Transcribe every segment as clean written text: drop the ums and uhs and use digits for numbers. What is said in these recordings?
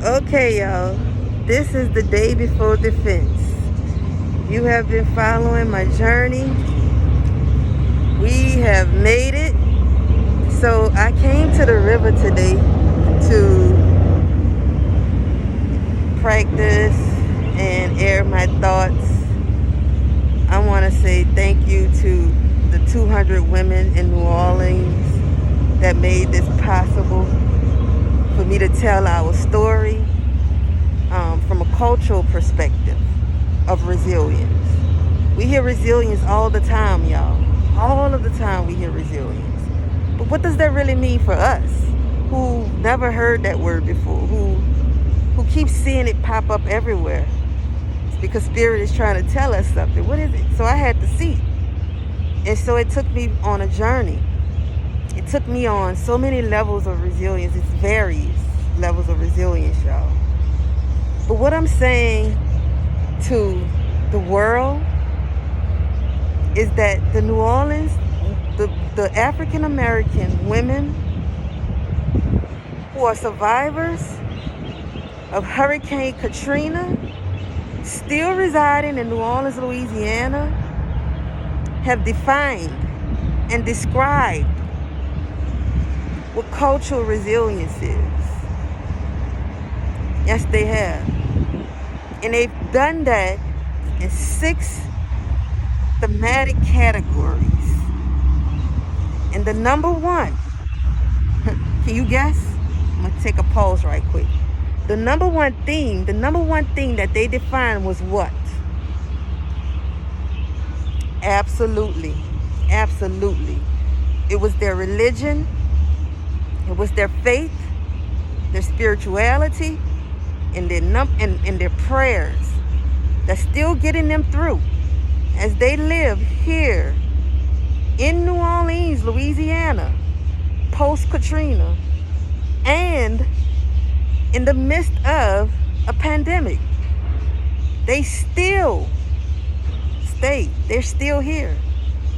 Okay, y'all. This is the day before defense. You have been following my journey. We have made it. So I came to the river today to practice and air my thoughts. I want to say thank you to the 200 women in New Orleans that made this possible for me to tell our story from a cultural perspective of resilience. We hear resilience all the time, y'all. All of the time we hear resilience. But what does that really mean for us who never heard that word before, who keep seeing it pop up everywhere? It's because Spirit is trying to tell us something. What is it? So I had to see. And so it took me on a journey. It took me on so many levels of resilience. It's various levels of resilience, y'all. But what I'm saying to the world is that the New Orleans, the African American women who are survivors of Hurricane Katrina, still residing in New Orleans, Louisiana, have defined and described what cultural resilience is. Yes, they have. And they've done that in 6 thematic categories. And the number one, can you guess? I'm going to take a pause right quick. The number one thing that they defined was what? Absolutely. It was their religion, it was their faith, their spirituality, and their prayers that's still getting them through as they live here in New Orleans, Louisiana, post-Katrina, and in the midst of a pandemic. They still stay. They're still here,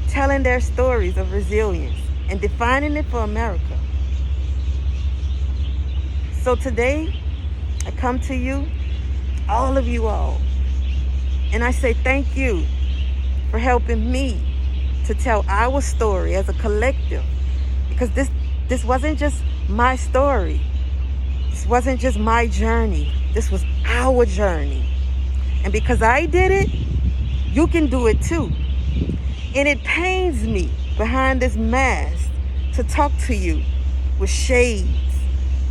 telling their stories of resilience and defining it for America. So today, I come to you, all of you all, and I say thank you for helping me to tell our story as a collective, because this wasn't just my story. This wasn't just my journey. This was our journey. And because I did it, you can do it too. And it pains me behind this mask to talk to you with shades,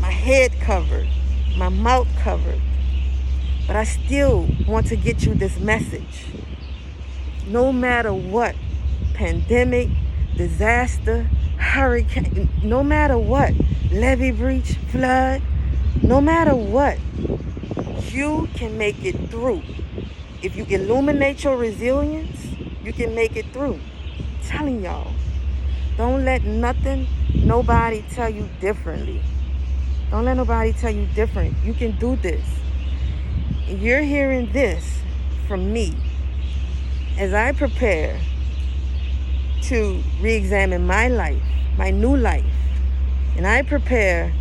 my head covered, my mouth covered. But I still want to get you this message. No matter what, pandemic, disaster, hurricane, no matter what, levee breach, flood, no matter what, you can make it through. If you illuminate your resilience, you can make it through. I'm telling y'all, don't let nobody tell you differently. Don't let nobody tell you different. You can do this. And you're hearing this from me as I prepare to re-examine my life, my new life. And I prepare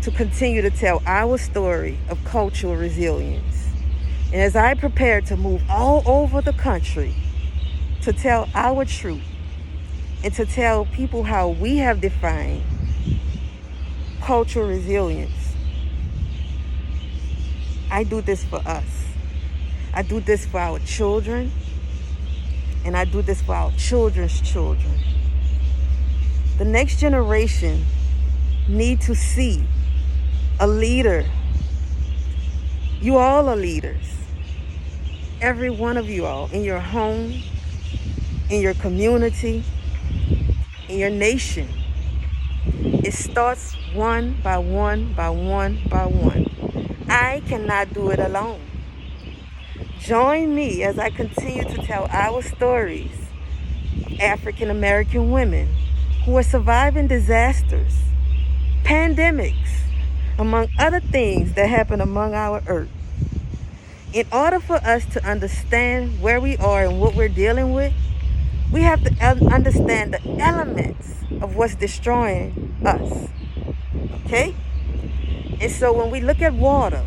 to continue to tell our story of cultural resilience. And as I prepare to move all over the country to tell our truth and to tell people how we have defined cultural resilience, I do this for us. I do this for our children, and I do this for our children's children. The next generation need to see a leader. You all are leaders. Every one of you all, in your home, in your community, in your nation. It starts one by one by one by one. I cannot do it alone. Join me as I continue to tell our stories of African American women who are surviving disasters, pandemics, among other things that happen among our earth. In order for us to understand where we are and what we're dealing with, we have to understand the elements of what's destroying us. Okay? And so when we look at water,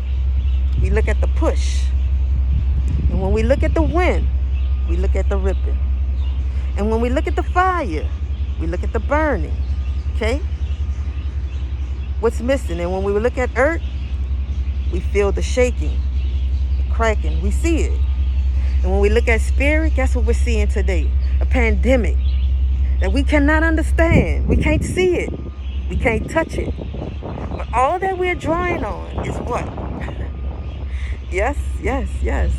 we look at the push. And when we look at the wind, we look at the ripping. And when we look at the fire, we look at the burning. Okay? What's missing? And when we look at earth, we feel the shaking, the cracking. We see it. And when we look at spirit, guess what we're seeing today? A pandemic that we cannot understand. We can't see it. We can't touch it. But all that we're drawing on is what? Yes, yes, yes.